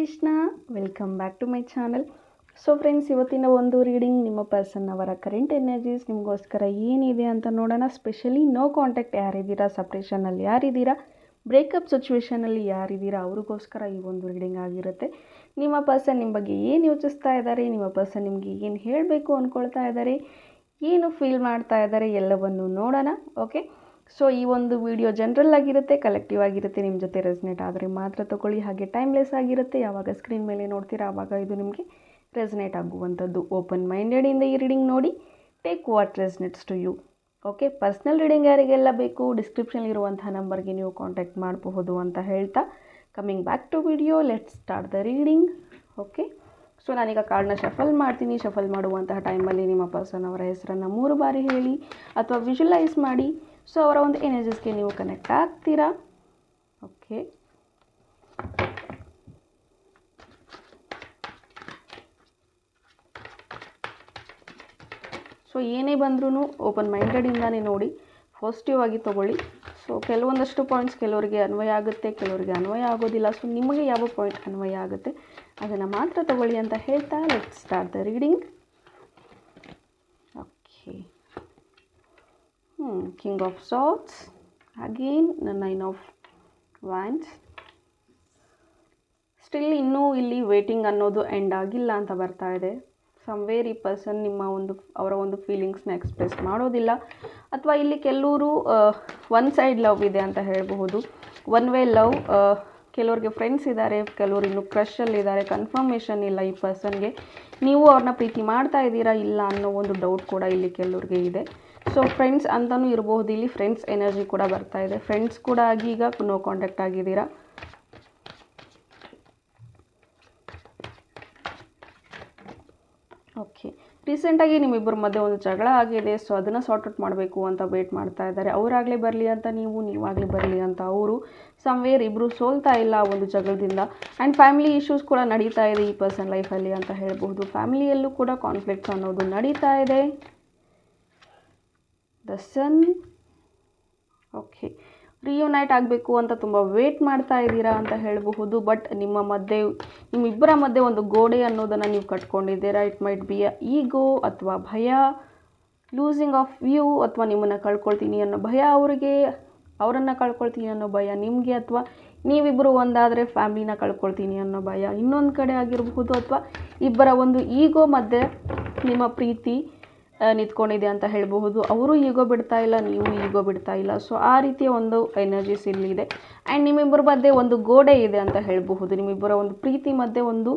Krishna, welcome back to my channel. So friends, ಇವತ್ತಿನ ಒಂದು reading ನಿಮ್ಮ ಪರ್ಸನ್ ಅವರ ಕರೆಂಟ್ ಎನರ್ಜೀಸ್ ನಿಮಗೋಸ್ಕರ ಏನಿದೆ ಅಂತ ನೋಡೋಣ. ಸ್ಪೆಷಲಿ ನೋ ಕಾಂಟ್ಯಾಕ್ಟ್ ಯಾರಿದ್ದೀರಾ, ಸಪ್ರೇಷನಲ್ಲಿ ಯಾರಿದ್ದೀರಾ, ಬ್ರೇಕಪ್ ಸಿಚುವೇಷನಲ್ಲಿ ಯಾರಿದ್ದೀರಾ ಅವ್ರಿಗೋಸ್ಕರ ಈ ಒಂದು ರೀಡಿಂಗ್ ಆಗಿರುತ್ತೆ. ನಿಮ್ಮ ಪರ್ಸನ್ ನಿಮ್ಮ ಬಗ್ಗೆ ಏನು ಯೋಚಿಸ್ತಾ ಇದ್ದಾರೆ, ನಿಮ್ಮ ಪರ್ಸನ್ ನಿಮಗೆ ಏನು ಹೇಳಬೇಕು ಅಂದ್ಕೊಳ್ತಾ ಇದ್ದಾರೆ, ಏನು ಫೀಲ್ ಮಾಡ್ತಾ ಇದ್ದಾರೆ ಎಲ್ಲವನ್ನು ನೋಡೋಣ. ಓಕೆ, ಸೊ ಈ ಒಂದು ವಿಡಿಯೋ ಜನರಲ್ ಆಗಿರುತ್ತೆ, ಕಲೆಕ್ಟಿವ್ ಆಗಿರುತ್ತೆ. ನಿಮ್ಮ ಜೊತೆ ರೆಸನೇಟ್ ಆದರೆ ಮಾತ್ರ ತಗೊಳ್ಳಿ. ಹಾಗೆ ಟೈಮ್ಲೆಸ್ ಆಗಿರುತ್ತೆ. ಯಾವಾಗ ಸ್ಕ್ರೀನ್ ಮೇಲೆ ನೋಡ್ತೀರಾ ಆವಾಗ ಇದು ನಿಮಗೆ ರೆಸನೇಟ್ ಆಗುವಂಥದ್ದು. ಓಪನ್ ಮೈಂಡೆಡಿಂದ ಈ ರೀಡಿಂಗ್ ನೋಡಿ. Take what resonates to you. Okay, personal reading ಯಾರಿಗೆಲ್ಲ ಬೇಕು ಡಿಸ್ಕ್ರಿಪ್ಷನ್ಲಿರುವಂತಹ ನಂಬರ್ಗೆ ನೀವು ಕಾಂಟ್ಯಾಕ್ಟ್ ಮಾಡಬಹುದು ಅಂತ ಹೇಳ್ತಾ coming back to video, let's start the reading. Okay, so ನಾನೀಗ ಕಾರ್ಡ್ನ ಶಫಲ್ ಮಾಡ್ತೀನಿ. ಶಫಲ್ ಮಾಡುವಂತಹ ಟೈಮಲ್ಲಿ ನಿಮ್ಮ ಪರ್ಸನ್ ಅವರ ಹೆಸರನ್ನು 3 ಬಾರಿ ಹೇಳಿ ಅಥವಾ ವಿಜುವಲೈಸ್ ಮಾಡಿ. ಸೊ ಅವರ ಒಂದು ಎನರ್ಜೀಸ್ಗೆ ನೀವು ಕನೆಕ್ಟ್ ಆಗ್ತೀರಾ. ಓಕೆ, ಸೊ ಏನೇ ಬಂದ್ರೂ ಓಪನ್ ಮೈಂಡೆಡಿಂದಾನೇ ನೋಡಿ, ಪಾಸಿಟಿವ್ ಆಗಿ ತೊಗೊಳ್ಳಿ. ಸೊ ಕೆಲವೊಂದಷ್ಟು ಪಾಯಿಂಟ್ಸ್ ಕೆಲವರಿಗೆ ಅನ್ವಯ ಆಗುತ್ತೆ, ಕೆಲವರಿಗೆ ಅನ್ವಯ ಆಗೋದಿಲ್ಲ. ಸೊ ನಿಮಗೆ ಯಾವ ಪಾಯಿಂಟ್ ಅನ್ವಯ ಆಗುತ್ತೆ ಅದನ್ನು ಮಾತ್ರ ತಗೊಳ್ಳಿ ಅಂತ ಹೇಳ್ತಾ let's start the reading. Okay, king of swords, again 9 of wands. Still ಇನ್ನೂ ಇಲ್ಲಿ ವೇಟಿಂಗ್ ಅನ್ನೋದು ಎಂಡ್ ಆಗಿಲ್ಲ ಅಂತ ಬರ್ತಾ ಇದೆ. ಸಮ್ವೇರ್ ಈ ಪರ್ಸನ್ ಅವರ ಒಂದು ಫೀಲಿಂಗ್ಸ್ನ ಎಕ್ಸ್ಪ್ರೆಸ್ ಮಾಡೋದಿಲ್ಲ, ಅಥವಾ ಇಲ್ಲಿ ಕೆಲವರು ಒನ್ ಸೈಡ್ ಲವ್ ಇದೆ ಅಂತ ಹೇಳಬಹುದು. One way love. ಕೆಲವ್ರಿಗೆ ಫ್ರೆಂಡ್ಸ್ ಇದ್ದಾರೆ, ಕೆಲವರು ಇನ್ನೂ ಕ್ರಷಲ್ಲಿದ್ದಾರೆ, ಕನ್ಫರ್ಮೇಷನ್ ಇಲ್ಲ ಈ ಪರ್ಸನ್ಗೆ. ನೀವು ಅವ್ರನ್ನ ಪ್ರೀತಿ ಮಾಡ್ತಾ ಇದ್ದೀರಾ ಇಲ್ಲ ಅನ್ನೋ ಒಂದು ಡೌಟ್ ಕೂಡ ಇಲ್ಲಿ ಕೆಲವ್ರಿಗೆ ಇದೆ. ಸೊ ಫ್ರೆಂಡ್ಸ್ ಅಂತಲೂ ಇರಬಹುದು. ಇಲ್ಲಿ ಫ್ರೆಂಡ್ಸ್ ಎನರ್ಜಿ ಕೂಡ ಬರ್ತಾ ಇದೆ. ಫ್ರೆಂಡ್ಸ್ ಕೂಡ ಆಗಿ ಈಗ ನೋ ಕಾಂಟ್ಯಾಕ್ಟ್ ಆಗಿದ್ದೀರಾ. ಓಕೆ, ರೀಸೆಂಟಾಗಿ ನಿಮ್ಮಿಬ್ಬರ ಮಧ್ಯೆ ಒಂದು ಜಗಳ ಆಗಿದೆ. ಸೊ ಅದನ್ನು ಸಾರ್ಟ್ ಔಟ್ ಮಾಡಬೇಕು ಅಂತ ವೇಟ್ ಮಾಡ್ತಾ ಇದ್ದಾರೆ. ಅವರಾಗಲೇ ಬರಲಿ ಅಂತ ನೀವಾಗಲೇ ಬರಲಿ ಅಂತ ಅವರು. ಸಮ್ವೇರ್ ಇಬ್ಬರು ಸೋಲ್ತಾ ಇಲ್ಲ ಆ ಒಂದು ಜಗಳದಿಂದ. ಆ್ಯಂಡ್ ಫ್ಯಾಮಿಲಿ ಇಶ್ಯೂಸ್ ಕೂಡ ನಡೀತಾ ಇದೆ ಈ ಪರ್ಸನ್ ಲೈಫಲ್ಲಿ ಅಂತ ಹೇಳ್ಬಹುದು. ಫ್ಯಾಮಿಲಿಯಲ್ಲೂ ಕೂಡ ಕಾನ್ಫ್ಲಿಕ್ಟ್ಸ್ ಅನ್ನೋದು ನಡೀತಾ ಇದೆ. The sun. ಓಕೆ, ರಿಯುನೈಟ್ ಆಗಬೇಕು ಅಂತ ತುಂಬ ವೇಟ್ ಮಾಡ್ತಾ ಇದ್ದೀರಾ ಅಂತ ಹೇಳಬಹುದು. ಬಟ್ ನಿಮ್ಮಿಬ್ಬರ ಮಧ್ಯೆ ಒಂದು ಗೋಡೆ ಅನ್ನೋದನ್ನು ನೀವು ಕಟ್ಕೊಂಡಿದ್ದೀರಾ. ಇಟ್ ಮೈಟ್ ಬಿ ಅ ಈಗೋ ಅಥವಾ ಭಯ, ಲೂಸಿಂಗ್ ಆಫ್ ವ್ಯೂ, ಅಥವಾ ನಿಮ್ಮನ್ನು ಕಳ್ಕೊಳ್ತೀನಿ ಅನ್ನೋ ಭಯ ಅವರನ್ನು ಕಳ್ಕೊಳ್ತೀನಿ ಅನ್ನೋ ಭಯ ನಿಮಗೆ, ಅಥವಾ ನೀವಿಬ್ಬರು ಒಂದಾದರೆ ಫ್ಯಾಮಿಲಿನ ಕಳ್ಕೊಳ್ತೀನಿ ಅನ್ನೋ ಭಯ ಇನ್ನೊಂದು ಕಡೆ ಆಗಿರಬಹುದು, ಅಥವಾ ಇಬ್ಬರ ಒಂದು ಈಗೋ ಮಧ್ಯೆ ನಿಮ್ಮ ಪ್ರೀತಿ ನಿಂತ್ಕೊಂಡಿದೆ ಅಂತ ಹೇಳಬಹುದು. ಅವರು ಈಗೋ ಬಿಡ್ತಾ ಇಲ್ಲ, ನೀವು ಈಗೋ ಬಿಡ್ತಾ ಇಲ್ಲ. ಸೊ ಆ ರೀತಿಯ ಒಂದು ಎನರ್ಜೀಸ್ ಇಲ್ಲಿದೆ. ಆ್ಯಂಡ್ ನಿಮ್ಮಿಬ್ಬರ ಮಧ್ಯೆ ಒಂದು ಗೋಡೆ ಇದೆ ಅಂತ ಹೇಳಬಹುದು. ನಿಮ್ಮಿಬ್ಬರ ಒಂದು ಪ್ರೀತಿ ಮಧ್ಯೆ ಒಂದು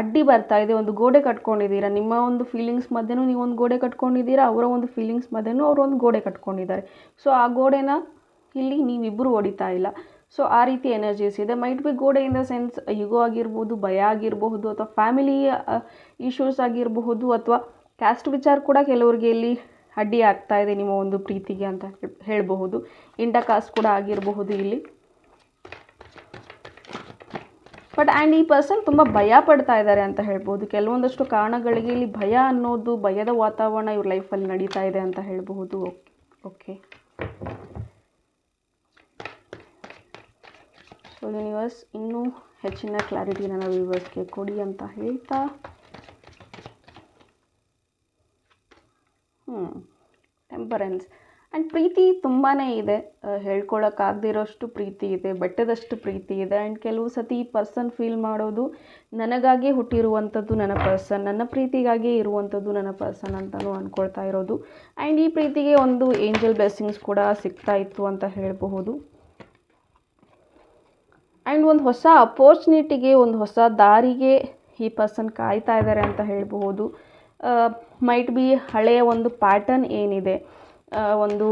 ಅಡ್ಡಿ ಬರ್ತಾ ಇದೆ, ಒಂದು ಗೋಡೆ ಕಟ್ಕೊಂಡಿದ್ದೀರಾ. ನಿಮ್ಮ ಒಂದು ಫೀಲಿಂಗ್ಸ್ ಮಧ್ಯೆನೂ ನೀವು ಒಂದು ಗೋಡೆ ಕಟ್ಕೊಂಡಿದ್ದೀರಾ, ಅವರ ಒಂದು ಫೀಲಿಂಗ್ಸ್ ಮಧ್ಯೆನೂ ಅವರು ಒಂದು ಗೋಡೆ ಕಟ್ಕೊಂಡಿದ್ದಾರೆ. ಸೊ ಆ ಗೋಡೆನ ಇಲ್ಲಿ ನೀವಿಬ್ಬರು ಹೊಡಿತಾ ಇಲ್ಲ. ಸೊ ಆ ರೀತಿ ಎನರ್ಜೀಸ್ ಇದೆ. ಮೈಟ್ ಬಿ ಗೋಡೆ ಇನ್ ದ ಸೆನ್ಸ್ ಈಗೋ ಆಗಿರ್ಬೋದು, ಭಯ ಆಗಿರಬಹುದು, ಅಥವಾ ಫ್ಯಾಮಿಲಿ ಇಶ್ಯೂಸ್ ಆಗಿರಬಹುದು, ಅಥವಾ ಕ್ಯಾಸ್ಟ್ ವಿಚಾರ ಕೂಡ ಕೆಲವರಿಗೆ ಇಲ್ಲಿ ಅಡ್ಡಿ ಆಗ್ತಾ ಇದೆ ನಿಮ್ಮ ಒಂದು ಪ್ರೀತಿಗೆ ಅಂತ ಹೇಳಬಹುದು. ಇಂಟರ್ ಕಾಸ್ಟ್ ಕೂಡ ಆಗಿರಬಹುದು ಇಲ್ಲಿ. ಬಟ್ ಆ್ಯಂಡ್ ಈ ಪರ್ಸನ್ ತುಂಬ ಭಯ ಪಡ್ತಾ ಇದ್ದಾರೆ ಅಂತ ಹೇಳ್ಬೋದು. ಕೆಲವೊಂದಷ್ಟು ಕಾರಣಗಳಿಗೆ ಇಲ್ಲಿ ಭಯ ಅನ್ನೋದು, ಭಯದ ವಾತಾವರಣ ಇವ್ರ ಲೈಫಲ್ಲಿ ನಡೀತಾ ಇದೆ ಅಂತ ಹೇಳಬಹುದು. ಓಕೆ, ಸೊ ಯೂನಿವರ್ಸ್ ಇನ್ನೂ ಹೆಚ್ಚಿನ ಕ್ಲಾರಿಟಿ ನನ್ನ ವ್ಯೂವರ್ಸ್ಗೆ ಕೊಡಿ ಅಂತ ಹೇಳ್ತಾ ಟೆಂಪರೆನ್ಸ್. ಆ್ಯಂಡ್ ಪ್ರೀತಿ ತುಂಬಾ ಇದೆ, ಹೇಳ್ಕೊಳ್ಳೋಕ್ಕಾಗದಿರೋಷ್ಟು ಪ್ರೀತಿ ಇದೆ, ಬೆಟ್ಟದಷ್ಟು ಪ್ರೀತಿ ಇದೆ. ಆ್ಯಂಡ್ ಕೆಲವು ಸತಿ ಈ ಪರ್ಸನ್ ಫೀಲ್ ಮಾಡೋದು ನನಗಾಗೇ ಹುಟ್ಟಿರುವಂಥದ್ದು ನನ್ನ ಪರ್ಸನ್, ನನ್ನ ಪ್ರೀತಿಗಾಗೇ ಇರುವಂಥದ್ದು ನನ್ನ ಪರ್ಸನ್ ಅಂತಲೂ ಅಂದ್ಕೊಳ್ತಾ ಇರೋದು. ಆ್ಯಂಡ್ ಈ ಪ್ರೀತಿಗೆ ಒಂದು ಏಂಜಲ್ ಬ್ಲೆಸ್ಸಿಂಗ್ಸ್ ಕೂಡ ಸಿಗ್ತಾ ಇತ್ತು ಅಂತ ಹೇಳಬಹುದು. ಆ್ಯಂಡ್ ಒಂದು ಹೊಸ ಅಪೋರ್ಚುನಿಟಿಗೆ, ಒಂದು ಹೊಸ ದಾರಿಗೆ ಈ ಪರ್ಸನ್ ಕಾಯ್ತಾ ಇದ್ದಾರೆ ಅಂತ ಹೇಳಬಹುದು. ಮೈಟ್ ಬಿ ಹಳೆಯ ಒಂದು ಪ್ಯಾಟರ್ನ್ ಏನಿದೆ, ಒಂದು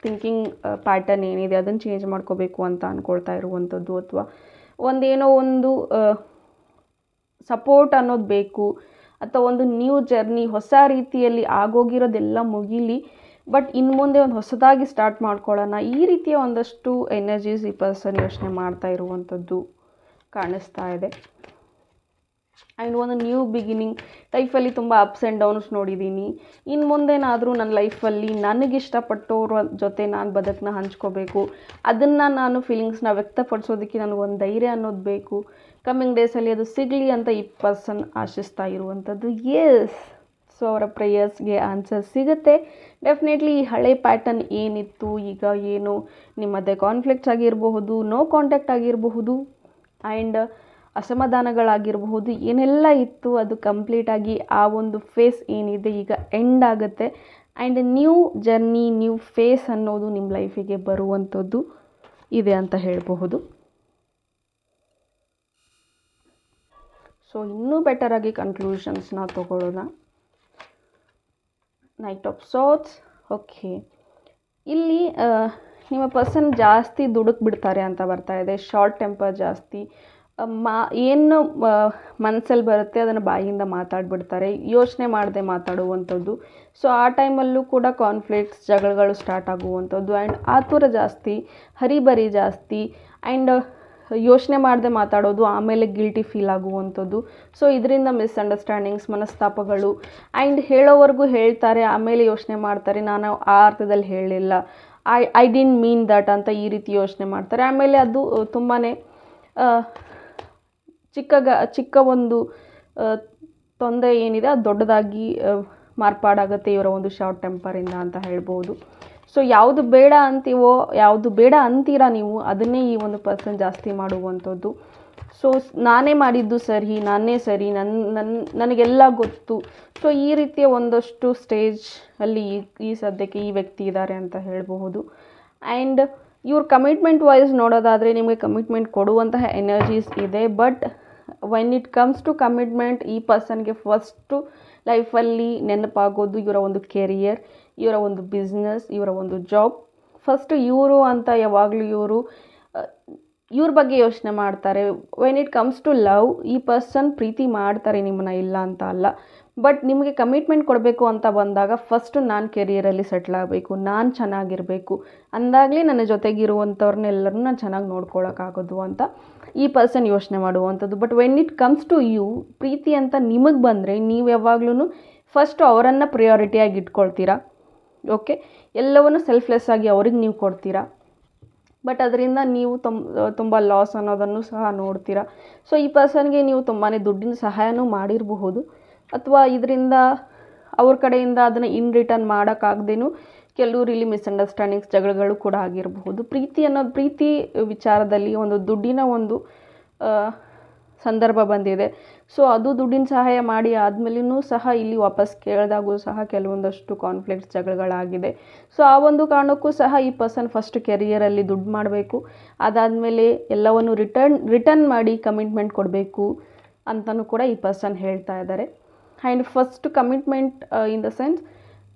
ಥಿಂಕಿಂಗ್ ಪ್ಯಾಟರ್ನ್ ಏನಿದೆ ಅದನ್ನು ಚೇಂಜ್ ಮಾಡ್ಕೋಬೇಕು ಅಂತ ಅಂದ್ಕೊಳ್ತಾ ಇರುವಂಥದ್ದು, ಅಥವಾ ಒಂದೇನೋ ಒಂದು ಸಪೋರ್ಟ್ ಅನ್ನೋದು ಬೇಕು, ಅಥವಾ ಒಂದು ನ್ಯೂ ಜರ್ನಿ, ಹೊಸ ರೀತಿಯಲ್ಲಿ ಆಗೋಗಿರೋದೆಲ್ಲ ಮುಗೀಲಿ, ಬಟ್ ಇನ್ನು ಮುಂದೆ ಒಂದು ಹೊಸದಾಗಿ ಸ್ಟಾರ್ಟ್ ಮಾಡ್ಕೊಳ್ಳೋಣ, ಈ ರೀತಿಯ ಒಂದಷ್ಟು ಎನರ್ಜೀಸ್ ಈ ಪರ್ಸನ್ ಯೋಚನೆ ಮಾಡ್ತಾ ಇರುವಂಥದ್ದು ಕಾಣಿಸ್ತಾ ಇದೆ. ಆ್ಯಂಡ್ ಒಂದು ನ್ಯೂ ಬಿಗಿನಿಂಗ್. ಲೈಫಲ್ಲಿ ತುಂಬ ಅಪ್ಸ್ ಆ್ಯಂಡ್ ಡೌನ್ಸ್ ನೋಡಿದ್ದೀನಿ. ಇನ್ನು ಮುಂದೇನಾದರೂ ನನ್ನ ಲೈಫಲ್ಲಿ ನನಗಿಷ್ಟಪಟ್ಟವ್ರ ಜೊತೆ ನಾನು ಬದುಕನ್ನ ಹಂಚ್ಕೋಬೇಕು, ಅದನ್ನು ನಾನು ಫೀಲಿಂಗ್ಸ್ನ ವ್ಯಕ್ತಪಡಿಸೋದಕ್ಕೆ ನನಗೊಂದು ಧೈರ್ಯ ಅನ್ನೋದು ಬೇಕು. ಕಮ್ಮಿಂಗ್ ಡೇಸಲ್ಲಿ ಅದು ಸಿಗಲಿ ಅಂತ ಈ ಪರ್ಸನ್ ಆಶಿಸ್ತಾ ಇರುವಂಥದ್ದು. ಎಸ್, ಸೊ ಅವರ ಪ್ರೇಯರ್ಸ್ಗೆ ಆನ್ಸರ್ ಸಿಗುತ್ತೆ ಡೆಫಿನೆಟ್ಲಿ. ಈ ಹಳೆ ಪ್ಯಾಟರ್ನ್ ಏನಿತ್ತು, ಈಗ ಏನು ನಿಮ್ಮದೇ ಕಾನ್ಫ್ಲಿಕ್ಟ್ಸ್ ಆಗಿರಬಹುದು, ನೋ ಕಾಂಟ್ಯಾಕ್ಟ್ ಆಗಿರಬಹುದು, ಆ್ಯಂಡ್ ಅಸಮಾಧಾನಗಳಾಗಿರಬಹುದು, ಏನೆಲ್ಲ ಇತ್ತು ಅದು ಕಂಪ್ಲೀಟಾಗಿ ಆ ಒಂದು ಫೇಸ್ ಏನಿದೆ ಈಗ ಎಂಡ್ ಆಗುತ್ತೆ. And new journey, new phase ಅನ್ನೋದು ನಿಮ್ಮ ಲೈಫಿಗೆ ಬರುವಂಥದ್ದು ಇದೆ ಅಂತ ಹೇಳಬಹುದು. ಸೊ ಇನ್ನೂ ಬೆಟರಾಗಿ ಕನ್ಕ್ಲೂಷನ್ಸ್ನ ತಗೊಳ್ಳೋಣ. Knight of swords. ಓಕೆ, ಇಲ್ಲಿ ನಿಮ್ಮ ಪರ್ಸನ್ ಜಾಸ್ತಿ ದುಡುಕ್ ಬಿಡ್ತಾರೆ ಅಂತ ಬರ್ತಾ ಇದೆ. ಶಾರ್ಟ್ ಟೆಂಪರ್ ಜಾಸ್ತಿ, ಏನು ಮನಸ್ಸಲ್ಲಿ ಬರುತ್ತೆ ಅದನ್ನು ಬಾಯಿಯಿಂದ ಮಾತಾಡಿಬಿಡ್ತಾರೆ, ಯೋಚನೆ ಮಾಡದೆ ಮಾತಾಡುವಂಥದ್ದು. ಸೊ ಆ ಟೈಮಲ್ಲೂ ಕೂಡ ಕಾನ್ಫ್ಲಿಕ್ಟ್ಸ್, ಜಗಳಗಳು ಸ್ಟಾರ್ಟ್ ಆಗುವಂಥದ್ದು. ಆ್ಯಂಡ್ ಆತುರ ಜಾಸ್ತಿ, ಹರಿಬರಿ ಜಾಸ್ತಿ, ಆ್ಯಂಡ್ ಯೋಚನೆ ಮಾಡದೆ ಮಾತಾಡೋದು, ಆಮೇಲೆ ಗಿಲ್ಟಿ ಫೀಲ್ ಆಗುವಂಥದ್ದು. ಸೊ ಇದರಿಂದ ಮಿಸ್ಅಂಡರ್ಸ್ಟ್ಯಾಂಡಿಂಗ್ಸ್, ಮನಸ್ತಾಪಗಳು, ಆ್ಯಂಡ್ ಹೇಳೋವರೆಗೂ ಹೇಳ್ತಾರೆ, ಆಮೇಲೆ ಯೋಚನೆ ಮಾಡ್ತಾರೆ, ನಾನು ಆ ಅರ್ಥದಲ್ಲಿ ಹೇಳಿಲ್ಲ, ಐ ಡಿಂಟ್ ಮೀನ್ ದಟ್ ಅಂತ ಈ ರೀತಿ ಯೋಚನೆ ಮಾಡ್ತಾರೆ. ಆಮೇಲೆ ಅದು ತುಂಬಾ ಚಿಕ್ಕ ಒಂದು ತೊಂದರೆ ಏನಿದೆ ಅದು ದೊಡ್ಡದಾಗಿ ಮಾರ್ಪಾಡಾಗುತ್ತೆ ಇವರ ಒಂದು ಶಾರ್ಟ್ ಟೆಂಪರಿಂದ ಅಂತ ಹೇಳ್ಬೋದು. ಸೊ ಯಾವುದು ಬೇಡ ಅಂತೀವೋ, ಯಾವುದು ಬೇಡ ಅಂತೀರಾ ನೀವು, ಅದನ್ನೇ ಈ ಒಂದು ಪರ್ಸನ್ ಜಾಸ್ತಿ ಮಾಡುವಂಥದ್ದು. ಸೊ ನಾನೇ ಮಾಡಿದ್ದು ಸರಿ, ನಾನೇ ಸರಿ, ನನಗೆಲ್ಲ ಗೊತ್ತು. ಸೊ ಈ ರೀತಿಯ ಒಂದಷ್ಟು ಸ್ಟೇಜ್ ಅಲ್ಲಿ ಈ ಸದ್ಯಕ್ಕೆ ಈ ವ್ಯಕ್ತಿ ಇದ್ದಾರೆ ಅಂತ ಹೇಳಬಹುದು. ಆ್ಯಂಡ್ ಇವ್ರ ಕಮಿಟ್ಮೆಂಟ್ ವೈಸ್ ನೋಡೋದಾದರೆ ನಿಮಗೆ ಕಮಿಟ್ಮೆಂಟ್ ಕೊಡುವಂತಹ ಎನರ್ಜೀಸ್ ಇದೆ. But when it comes to commitment, ಈ ಪರ್ಸನ್ಗೆ ಫಸ್ಟು ಲೈಫಲ್ಲಿ ನೆನಪಾಗೋದು ಇವರ ಒಂದು ಕೆರಿಯರ್, ಇವರ ಒಂದು ಬಿಸ್ನೆಸ್, ಇವರ ಒಂದು ಜಾಬ್. ಫಸ್ಟು ಇವರು ಅಂತ ಯಾವಾಗಲೂ ಇವ್ರ ಬಗ್ಗೆ ಯೋಚನೆ ಮಾಡ್ತಾರೆ. When it comes to love, ಈ ಪರ್ಸನ್ ಪ್ರೀತಿ ಮಾಡ್ತಾರೆ ನಿಮ್ಮನ್ನ, ಇಲ್ಲ ಅಂತ ಅಲ್ಲ. ಬಟ್ ನಿಮಗೆ ಕಮಿಟ್ಮೆಂಟ್ ಕೊಡಬೇಕು ಅಂತ ಬಂದಾಗ ಫಸ್ಟು ನಾನು ಕೆರಿಯರಲ್ಲಿ ಸೆಟ್ಲ್ ಆಗಬೇಕು, ನಾನು ಚೆನ್ನಾಗಿರಬೇಕು ಅಂದಾಗಲೇ ನನ್ನ ಜೊತೆಗಿರುವಂಥವ್ರನ್ನೆಲ್ಲರೂ ನಾನು ಚೆನ್ನಾಗಿ ನೋಡ್ಕೊಳ್ಳೋಕ್ಕಾಗೋದು ಅಂತ ಈ ಪರ್ಸನ್ ಯೋಚನೆ ಮಾಡುವಂಥದ್ದು. But when it comes to you, ಪ್ರೀತಿ ಅಂತ ನಿಮಗೆ ಬಂದರೆ ನೀವು ಯಾವಾಗ್ಲೂ ಫಸ್ಟು ಅವರನ್ನು ಪ್ರಿಯಾರಿಟಿಯಾಗಿ ಇಟ್ಕೊಳ್ತೀರಾ. ಓಕೆ, ಎಲ್ಲವನ್ನು ಸೆಲ್ಫ್ಲೆಸ್ ಆಗಿ ಅವ್ರಿಗೆ ನೀವು ಕೊಡ್ತೀರಾ. ಬಟ್ ಅದರಿಂದ ನೀವು ತುಂಬ ಲಾಸ್ ಅನ್ನೋದನ್ನು ಸಹ ನೋಡ್ತೀರಾ. ಸೊ ಈ ಪರ್ಸನ್ಗೆ ನೀವು ತುಂಬಾ ದುಡ್ಡಿನ ಸಹಾಯನೂ ಮಾಡಿರಬಹುದು, ಅಥವಾ ಇದರಿಂದ ಅವ್ರ ಕಡೆಯಿಂದ ಅದನ್ನು ಇನ್ ರಿಟರ್ನ್ ಮಾಡೋಕ್ಕಾಗ್ದೇನೂ ಕೆಲವರು ಇಲ್ಲಿ ಮಿಸ್ಅಂಡರ್ಸ್ಟ್ಯಾಂಡಿಂಗ್ಸ್, ಜಗಳಗಳು ಕೂಡ ಆಗಿರಬಹುದು. ಪ್ರೀತಿ ವಿಚಾರದಲ್ಲಿ ಒಂದು ದುಡ್ಡಿನ ಒಂದು ಸಂದರ್ಭ ಬಂದಿದೆ. ಸೊ ಅದು ದುಡ್ಡಿನ ಸಹಾಯ ಮಾಡಿ ಆದಮೇಲೂ ಸಹ ಇಲ್ಲಿ ವಾಪಸ್ ಕೇಳಿದಾಗೂ ಸಹ ಕೆಲವೊಂದಷ್ಟು ಕಾನ್ಫ್ಲಿಕ್ಟ್ಸ್, ಜಗಳಗಳಾಗಿದೆ. ಸೊ ಆ ಒಂದು ಕಾರಣಕ್ಕೂ ಸಹ ಈ ಪರ್ಸನ್ ಫಸ್ಟ್ ಕೆರಿಯರಲ್ಲಿ ದುಡ್ಡು ಮಾಡಬೇಕು, ಅದಾದಮೇಲೆ ಎಲ್ಲವನ್ನು ರಿಟರ್ನ್ ಮಾಡಿ ಕಮಿಟ್ಮೆಂಟ್ ಕೊಡಬೇಕು ಅಂತಲೂ ಕೂಡ ಈ ಪರ್ಸನ್ ಹೇಳ್ತಾ ಇದ್ದಾರೆ. And first commitment in the sense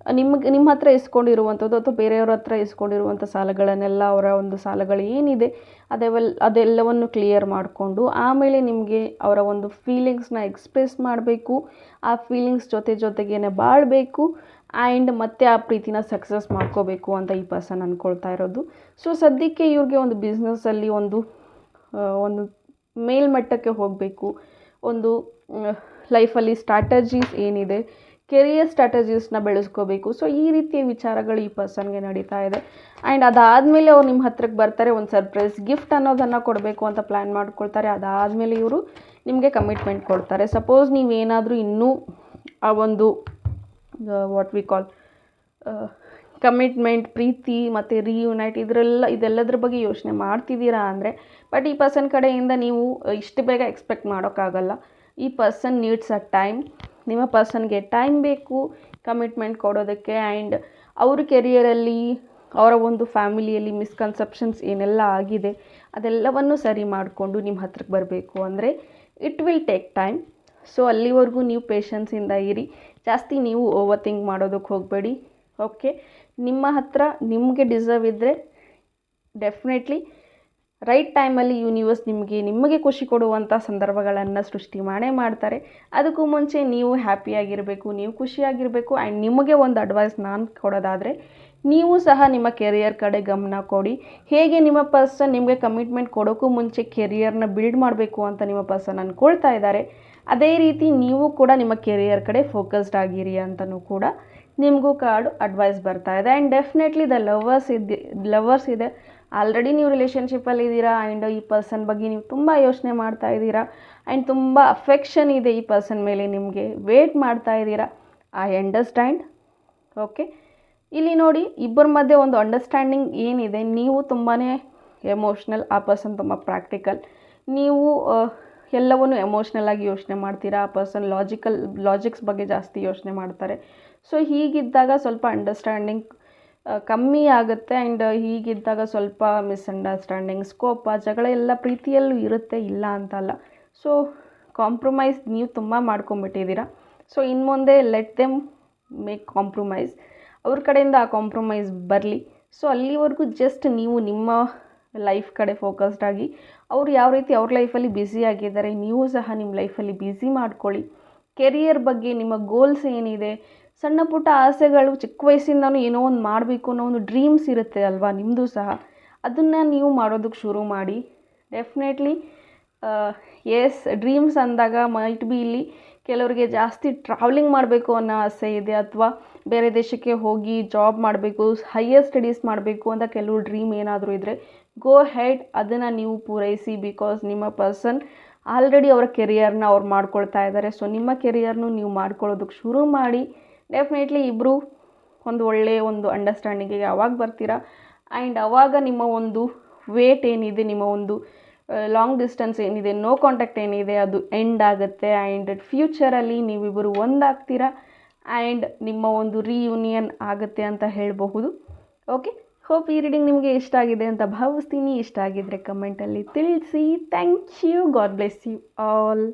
ನಿಮ್ಮ ಹತ್ರ ಇಸ್ಕೊಂಡಿರುವಂಥದ್ದು ಅಥವಾ ಬೇರೆಯವ್ರ ಹತ್ರ ಇಸ್ಕೊಂಡಿರುವಂಥ ಸಾಲಗಳನ್ನೆಲ್ಲ, ಅವರ ಒಂದು ಸಾಲಗಳು ಏನಿದೆ ಅದೆಲ್ಲವನ್ನು ಕ್ಲಿಯರ್ ಮಾಡಿಕೊಂಡು ಆಮೇಲೆ ನಿಮಗೆ ಅವರ ಒಂದು ಫೀಲಿಂಗ್ಸ್ನ ಎಕ್ಸ್ಪ್ರೆಸ್ ಮಾಡಬೇಕು. ಆ ಫೀಲಿಂಗ್ಸ್ ಜೊತೆಗೇನೆ ಬಾಳಬೇಕು ಆ್ಯಂಡ್ ಮತ್ತೆ ಆ ಪ್ರೀತಿನ ಸಕ್ಸಸ್ ಮಾಡ್ಕೋಬೇಕು ಅಂತ ಈ ಪರ್ಸನ್ ಅಂದ್ಕೊಳ್ತಾ ಇರೋದು. ಸೊ ಸದ್ಯಕ್ಕೆ ಇವ್ರಿಗೆ ಒಂದು ಬಿಸ್ನೆಸ್ಸಲ್ಲಿ ಒಂದು ಮೇಲ್ಮಟ್ಟಕ್ಕೆ ಹೋಗಬೇಕು, ಒಂದು ಲೈಫಲ್ಲಿ ಸ್ಟ್ರಾಟಜೀಸ್ ಏನಿದೆ, ಕೆರಿಯರ್ ಸ್ಟ್ರಾಟಜೀಸ್ನ ಬೆಳೆಸ್ಕೋಬೇಕು. ಸೊ ಈ ರೀತಿಯ ವಿಚಾರಗಳು ಈ ಪರ್ಸನ್ಗೆ ನಡೀತಾ ಇದೆ. ಆ್ಯಂಡ್ ಅದಾದಮೇಲೆ ಅವ್ರು ನಿಮ್ಮ ಹತ್ರಕ್ಕೆ ಬರ್ತಾರೆ, ಒಂದು ಸರ್ಪ್ರೈಸ್ ಗಿಫ್ಟ್ ಅನ್ನೋದನ್ನು ಕೊಡಬೇಕು ಅಂತ ಪ್ಲ್ಯಾನ್ ಮಾಡ್ಕೊಳ್ತಾರೆ. ಅದಾದಮೇಲೆ ಇವರು ನಿಮಗೆ ಕಮಿಟ್ಮೆಂಟ್ ಕೊಡ್ತಾರೆ. ಸಪೋಸ್ ನೀವೇನಾದರೂ ಇನ್ನೂ ಆ ಒಂದು ವಾಟ್ ವಿ ಕಾಲ್ ಕಮಿಟ್ಮೆಂಟ್, ಪ್ರೀತಿ ಮತ್ತು ರಿಯುನೈಟ್ ಇದೆಲ್ಲದ್ರ ಬಗ್ಗೆ ಯೋಚನೆ ಮಾಡ್ತಿದ್ದೀರಾ ಅಂದರೆ, ಬಟ್ ಈ ಪರ್ಸನ್ ಕಡೆಯಿಂದ ನೀವು ಇಷ್ಟು ಬೇಗ ಎಕ್ಸ್ಪೆಕ್ಟ್ ಮಾಡೋಕ್ಕಾಗಲ್ಲ. ಈ ಪರ್ಸನ್ ನೀಡ್ಸ್ ಅ ಟೈಮ್. ನಿಮ್ಮ ಪರ್ಸನ್ಗೆ ಟೈಮ್ ಬೇಕು ಕಮಿಟ್ಮೆಂಟ್ ಕೊಡೋದಕ್ಕೆ. ಆ್ಯಂಡ್ ಅವ್ರ ಕೆರಿಯರಲ್ಲಿ, ಅವರ ಒಂದು ಫ್ಯಾಮಿಲಿಯಲ್ಲಿ ಮಿಸ್ಕನ್ಸೆಪ್ಷನ್ಸ್ ಏನೆಲ್ಲ ಆಗಿದೆ ಅದೆಲ್ಲವನ್ನು ಸರಿ ಮಾಡಿಕೊಂಡು ನಿಮ್ಮ ಹತ್ರಕ್ಕೆ ಬರಬೇಕು ಅಂದರೆ it will take time. So ಅಲ್ಲಿವರೆಗೂ ನೀವು ಪೇಷನ್ಸಿಂದ ಇರಿ, ಜಾಸ್ತಿ ನೀವು ಓವರ್ ಥಿಂಕ್ ಮಾಡೋದಕ್ಕೆ ಹೋಗಬೇಡಿ. ಓಕೆ, ನಿಮ್ಮ ಹತ್ರ ನಿಮಗೆ ಡಿಸರ್ವ್ ಇದ್ದರೆ ಡೆಫಿನೆಟ್ಲಿ ರೈಟ್ ಟೈಮಲ್ಲಿ ಯೂನಿವರ್ಸ್ ನಿಮಗೆ ಖುಷಿ ಕೊಡುವಂಥ ಸಂದರ್ಭಗಳನ್ನು ಸೃಷ್ಟಿ ಮಾಡ್ತಾರೆ. ಅದಕ್ಕೂ ಮುಂಚೆ ನೀವು ಹ್ಯಾಪಿಯಾಗಿರಬೇಕು, ನೀವು ಖುಷಿಯಾಗಿರಬೇಕು. ಆ್ಯಂಡ್ ನಿಮಗೆ ಒಂದು ಅಡ್ವೈಸ್ ನಾನು ಕೊಡೋದಾದರೆ, ನೀವು ಸಹ ನಿಮ್ಮ ಕೆರಿಯರ್ ಕಡೆ ಗಮನ ಕೊಡಿ. ಹೇಗೆ ನಿಮ್ಮ ಪರ್ಸನ್ ನಿಮಗೆ ಕಮಿಟ್ಮೆಂಟ್ ಕೊಡೋಕ್ಕೂ ಮುಂಚೆ ಕೆರಿಯರ್ನ ಬಿಲ್ಡ್ ಮಾಡಬೇಕು ಅಂತ ನಿಮ್ಮ ಪರ್ಸನ್ ಅಂದ್ಕೊಳ್ತಾ ಇದ್ದಾರೆ, ಅದೇ ರೀತಿ ನೀವು ಕೂಡ ನಿಮ್ಮ ಕೆರಿಯರ್ ಕಡೆ ಫೋಕಸ್ಡ್ ಆಗಿರಿ ಅಂತಲೂ ಕೂಡ ನಿಮಗೂ ಕಾರ್ಡ್ ಅಡ್ವೈಸ್ ಬರ್ತಾ ಇದೆ. ಆ್ಯಂಡ್ ಡೆಫಿನೆಟ್ಲಿ ಲವರ್ಸ್ ಇದೆ, ಆಲ್ರೆಡಿ ನೀವು ರಿಲೇಷನ್ಶಿಪ್ಪಲ್ಲಿ ಇದ್ದೀರಾ ಆ್ಯಂಡ್ ಈ ಪರ್ಸನ್ ಬಗ್ಗೆ ನೀವು ತುಂಬ ಯೋಚನೆ ಮಾಡ್ತಾ ಇದ್ದೀರಾ ಆ್ಯಂಡ್ ತುಂಬ ಅಫೆಕ್ಷನ್ ಇದೆ ಈ ಪರ್ಸನ್ ಮೇಲೆ ನಿಮಗೆ, ವೇಟ್ ಮಾಡ್ತಾ ಇದ್ದೀರಾ. I understand. ಓಕೆ, ಇಲ್ಲಿ ನೋಡಿ ಇಬ್ಬರ ಮಧ್ಯೆ ಒಂದು ಅಂಡರ್ಸ್ಟ್ಯಾಂಡಿಂಗ್ ಏನಿದೆ, ನೀವು ತುಂಬಾ ಎಮೋಷ್ನಲ್, ಆ ಪರ್ಸನ್ ತುಂಬ ಪ್ರಾಕ್ಟಿಕಲ್. ನೀವು ಎಲ್ಲವನ್ನೂ ಎಮೋಷ್ನಲ್ ಆಗಿ ಯೋಚನೆ ಮಾಡ್ತೀರಾ, ಆ ಪರ್ಸನ್ ಲಾಜಿಕ್ಸ್ ಬಗ್ಗೆ ಜಾಸ್ತಿ ಯೋಚನೆ ಮಾಡ್ತಾರೆ. ಸೊ ಹೀಗಿದ್ದಾಗ ಸ್ವಲ್ಪ ಅಂಡರ್ಸ್ಟ್ಯಾಂಡಿಂಗ್ ಕಮ್ಮಿ ಆಗುತ್ತೆ ಆ್ಯಂಡ್ ಹೀಗಿದ್ದಾಗ ಸ್ವಲ್ಪ ಮಿಸ್ಅಂಡರ್ಸ್ಟ್ಯಾಂಡಿಂಗ್ಸ್, ಕೋಪ, ಜಗಳ ಎಲ್ಲ ಪ್ರೀತಿಯಲ್ಲೂ ಇರುತ್ತೆ, ಇಲ್ಲ ಅಂತಲ್ಲ. ಸೊ ಕಾಂಪ್ರಮೈಸ್ ನೀವು ತುಂಬ ಮಾಡ್ಕೊಂಬಿಟ್ಟಿದ್ದೀರಾ. ಸೊ ಇನ್ನು ಮುಂದೆ ಲೆಟ್ ದೆಮ್ ಮೇಕ್ ಕಾಂಪ್ರಮೈಸ್, ಅವ್ರ ಕಡೆಯಿಂದ ಆ ಕಾಂಪ್ರಮೈಸ್ ಬರಲಿ. ಸೊ ಅಲ್ಲಿವರೆಗೂ ಜಸ್ಟ್ ನೀವು ನಿಮ್ಮ ಲೈಫ್ ಕಡೆ ಫೋಕಸ್ಡ್ ಆಗಿ, ಅವ್ರು ಯಾವ ರೀತಿ ಅವ್ರ ಲೈಫಲ್ಲಿ ಬ್ಯುಸಿ ಆಗಿದ್ದಾರೆ, ನೀವು ಸಹ ನಿಮ್ಮ ಲೈಫಲ್ಲಿ ಬ್ಯುಸಿ ಮಾಡ್ಕೊಳ್ಳಿ. ಕೆರಿಯರ್ ಬಗ್ಗೆ ನಿಮ್ಮ ಗೋಲ್ಸ್ ಏನಿದೆ, ಸಣ್ಣ ಪುಟ್ಟ ಆಸೆಗಳು, ಚಿಕ್ಕ ವಯಸ್ಸಿಂದನೂ ಏನೋ ಒಂದು ಮಾಡಬೇಕು ಅನ್ನೋ ಒಂದು ಡ್ರೀಮ್ಸ್ ಇರುತ್ತೆ ಅಲ್ವಾ ನಿಮ್ಮದು ಸಹ, ಅದನ್ನು ನೀವು ಮಾಡೋದಕ್ಕೆ ಶುರು ಮಾಡಿ. ಡೆಫಿನೆಟ್ಲಿ ಎಸ್, ಡ್ರೀಮ್ಸ್ ಅಂದಾಗ ಮೈಟ್ ಬಿ ಇಲ್ಲಿ ಕೆಲವರಿಗೆ ಜಾಸ್ತಿ ಟ್ರಾವೆಲಿಂಗ್ ಮಾಡಬೇಕು ಅನ್ನೋ ಆಸೆ ಇದೆ, ಅಥವಾ ಬೇರೆ ದೇಶಕ್ಕೆ ಹೋಗಿ ಜಾಬ್ ಮಾಡಬೇಕು, ಹೈಯರ್ ಸ್ಟಡೀಸ್ ಮಾಡಬೇಕು ಅಂತ ಕೆಲವು ಡ್ರೀಮ್ ಏನಾದರೂ ಇದ್ದರೆ ಗೋ ಹೆಡ್, ಅದನ್ನು ನೀವು ಪೂರೈಸಿ. ಬಿಕಾಸ್ ನಿಮ್ಮ ಪರ್ಸನ್ ಆಲ್ರೆಡಿ ಅವರ ಕೆರಿಯರ್ನ ಅವ್ರು ಮಾಡ್ಕೊಳ್ತಾ ಇದ್ದಾರೆ. ಸೊ ನಿಮ್ಮ ಕೆರಿಯರ್ನು ನೀವು ಮಾಡ್ಕೊಳ್ಳೋದಕ್ಕೆ ಶುರು ಮಾಡಿ. ಡೆಫಿನೆಟ್ಲಿ ಇಬ್ಬರು ಒಂದು ಒಳ್ಳೆಯ ಒಂದು ಅಂಡರ್ಸ್ಟ್ಯಾಂಡಿಂಗಿಗೆ ಅವಾಗ ಬರ್ತೀರಾ. ಆ್ಯಂಡ್ ಅವಾಗ ನಿಮ್ಮ ಒಂದು ವೇಟ್ ಏನಿದೆ, ನಿಮ್ಮ ಒಂದು ಲಾಂಗ್ ಡಿಸ್ಟೆನ್ಸ್ ಏನಿದೆ, ನೋ ಕಾಂಟ್ಯಾಕ್ಟ್ ಏನಿದೆ, ಅದು ಎಂಡ್ ಆಗುತ್ತೆ. ಆ್ಯಂಡ್ ಫ್ಯೂಚರಲ್ಲಿ ನೀವಿಬ್ಬರು ಒಂದಾಗ್ತೀರಾ ಆ್ಯಂಡ್ ನಿಮ್ಮ ಒಂದು ರಿಯೂನಿಯನ್ ಆಗುತ್ತೆ ಅಂತ ಹೇಳಬಹುದು. ಓಕೆ, ಹೋಪ್ ಈ ರೀಡಿಂಗ್ ನಿಮಗೆ ಇಷ್ಟ ಆಗಿದೆ ಅಂತ ಭಾವಿಸ್ತೀನಿ. ಇಷ್ಟ ಆಗಿದ್ದರೆ ಕಮೆಂಟಲ್ಲಿ ತಿಳಿಸಿ. Thank you. God bless you all.